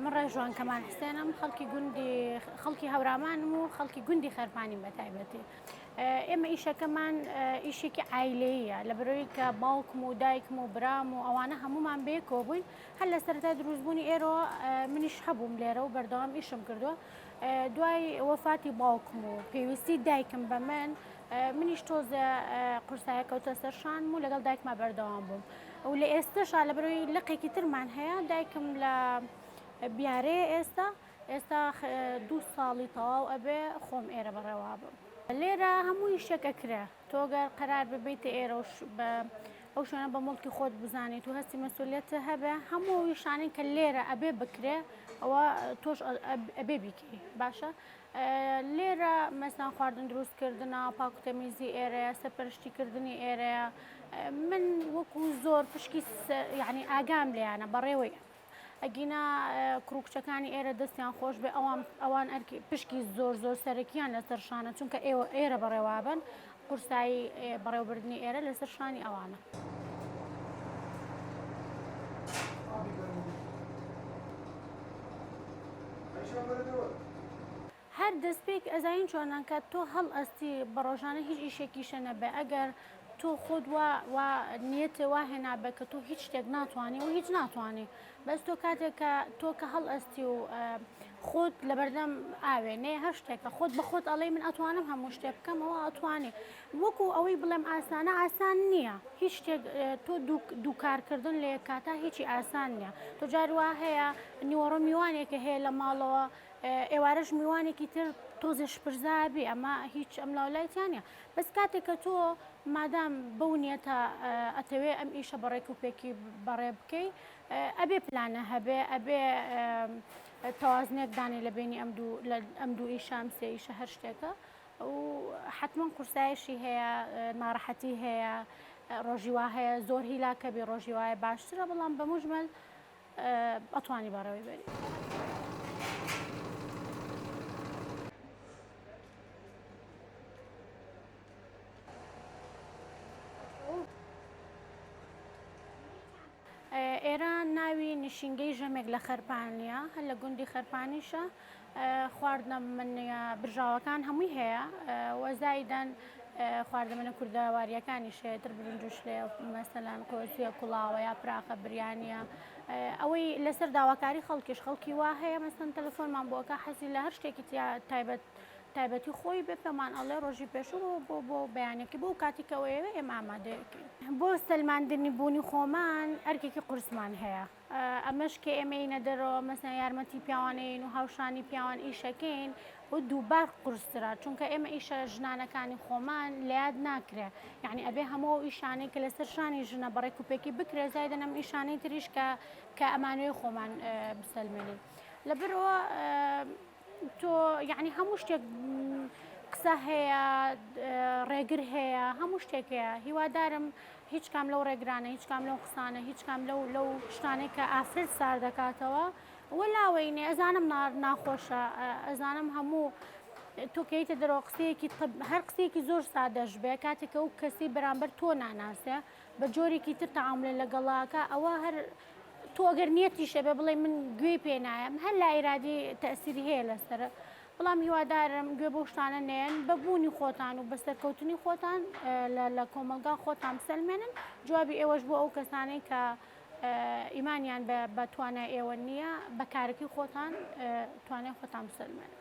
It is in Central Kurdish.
من ڕێژوان کەمان حسێنم خەڵکی گوندی خەڵکی هەورامانم و خەڵکی گوندی خەرپانی بە تایبەتی. ئێمە ئیشەکەمان ئیشێکی عایلەیە لە بەرەوەی کە باوکم و دایکم و برام و ئەوانە هەمومان بێکەوە بووین هەر لە سەرەتا دروستبوونی ئێرەوە منیش هەبووم لێرە و بەردەوام ئیشم کردووە. دوای وەفاتی باوکم و پێویستی دایکم بە من منیش تۆزە قورسایە کەوتە سەرشانم و لەگەڵ دایکما بەردەوام بووم و لە ئێستاشا لە بەرەوەی لقێکی ترمان هەیە دایکم لە بیارەیە ئێستا 2 ساڵی تەواو ئەبێ خۆم ئێرە بەڕێوا بم. لێرە هەمووی شتێکەکرێ تۆگەر قەرار ببیتە ئێرە ئەو شوێنە بە مڵکی خۆت بزانیت و هەستی مەسئولیەتە هەبێ هەموو شانێک کە لێرە ئەبێ بکرێ ئەوە تۆش ئەبێ بیکەی باشە. لێرە مەسان خواردن دروستکردنە پاکوتەمیزی ئێرەیە سەرپەرشتیکردنی ئێرەیە من وەکو زۆر پشکی یعنی ئاگام لێیانە بەڕێوەی ئەگینا کڕوکچەکانی ئێرە دەستیان خۆش بێ ئەوان ئەرکی پشکی زۆر سەرەکیان لەسەر شانە چونکە ئێرە بەڕێوابن قورسایی بەڕێوەبردننی ئێرە لەسەر شانی ئەوانە. هەر دەستپێک ئەزین چۆنان کە تۆ هەڵ ئەستی بە ڕۆژانە هیچ ئیشێکیشە نەبێ ئەگەر تۆ خۆت نیەتێ وا هێنابێت کە تۆ هیچ شتێک ناتوانانی و هیچ ناتوانانی بەس تۆ کاتێک کە تۆ کە هەڵ ئەستی و خۆت لە بەردەم ئاوێ نەیە هەر شتێکە خۆت بە خۆت ئەڵێ من ئەتوانم هەموو شتێک بکەم ئەوە ئەتوانێ وەکو ئەوەی بڵێم ئاسانە ئاسان نییە هیچ شتێک تۆ دووکارکردن لە کاتا هیچی ئاسان نییە تۆ جاروا هەیە نیوەڕۆ میوانێکە هەیە لە ماڵەوە ئێوارەش میوانێکی تر تۆزش پرزابی ئەمە هیچ ئەم لاولایەتیانە بەس کاتێک کە تۆ مادام بەو نیەتە ئەتەوێ ئەم ئیشە بەڕێک و پێکی بەڕێ بکەی ئەبێ پلانە هەبێ ئەبێ تەوازنێک دانێ لە بینی ئەم دوو ئیشام سێ ئیشە هەر شتێکە و حتمما قورسایشی هەیە ناڕەحەتی هەیە ڕۆژی وا هەیە زۆر هیلاکە بێ ڕۆژی وایە باشترە بەڵام بە موژمەل ئەتوانی بەڕێوەی بەری. ئێرە ناوی نشینگەی ژەمێک لە خەرپانیە هەر لە گوندی خەرپانیشە خواردنە منە برژاوەکان هەمووی هەیە وەزایدەن خواردەمەنە کوردەواریەکانی شێتر برنجش لێ مەسەلەن کۆسیە کوڵاوە یا پراخە بریانە ئەوەی لەسەر داواکاری خەڵکیش خەڵکی وا هەیە مەسەن تەلەفۆنمان بۆکە حەزی لە هەر شتێکی تایبەتی خۆی بێ پێمان ئەڵێ ڕۆژی پێشوو بۆ بەیانێکی بۆ کاتێکەوەیەوە ئێمە ئامادەیەکەین بۆ سلماندنی بوونی خۆمان ئەرکێکی قورسمان هەیە ئەمەش کە ئێمەینە دەرەوە مەسەن یارمەتی پیاوانین و هاوشانی پیاوان ئیشەکەین بۆ دووبار قورسرا چونکە ئێمە ئیشە ژنانەکانی خۆمان لەیاد ناکرێ یعنی ئەبێ هەموو ئیشانەی کە لەسەر شانی ژنە بەڕێک و پێکی بکرێ زایدەن ئەم ئیشانەی تریش کە ئەمانوێ خۆمان بسەلمێنین لەبەرەوە تۆ یعنی هەموو شتێک قسە هەیە ڕێگر هەیە هەموو شتێک هەیە هیوادارم هیچ کام لەو ڕێگرانە هیچ کام لەو قسانە هیچ کام لەو شتانێک کە ئافرەت سار دەکاتەوە وەلاوەینێ ئەزانم ناخۆشە ئەزانم هەموو تۆکەیتە دەرەوە قسەیەکی هەر قسەیەکی زۆر سادەش بێ کاتێکە و کەسی بەرامبەر تۆ ناناسێ بە جۆرێکی تر تەعاملێ لەگەڵاکە ئەوە هەر تۆ ئەگەر نیەتیشە بێ بڵێ من گوێ پێ نایەم هەر لا ئیرادی تەسیری هەیە لەسەرە بەڵام هیوادارم گوێ بۆ شتانە نێن بەبوونی خۆتان و بەسەرکەوتنی خۆتان لە کۆمەلگا خۆتان بسەلمێنن جوابی ئێوەش بۆ ئەو کەسانەی کە ئیمانیان بە توانای ئێوە نییە بە کارێکی خۆتان توانای خۆتان بسەلمێنن.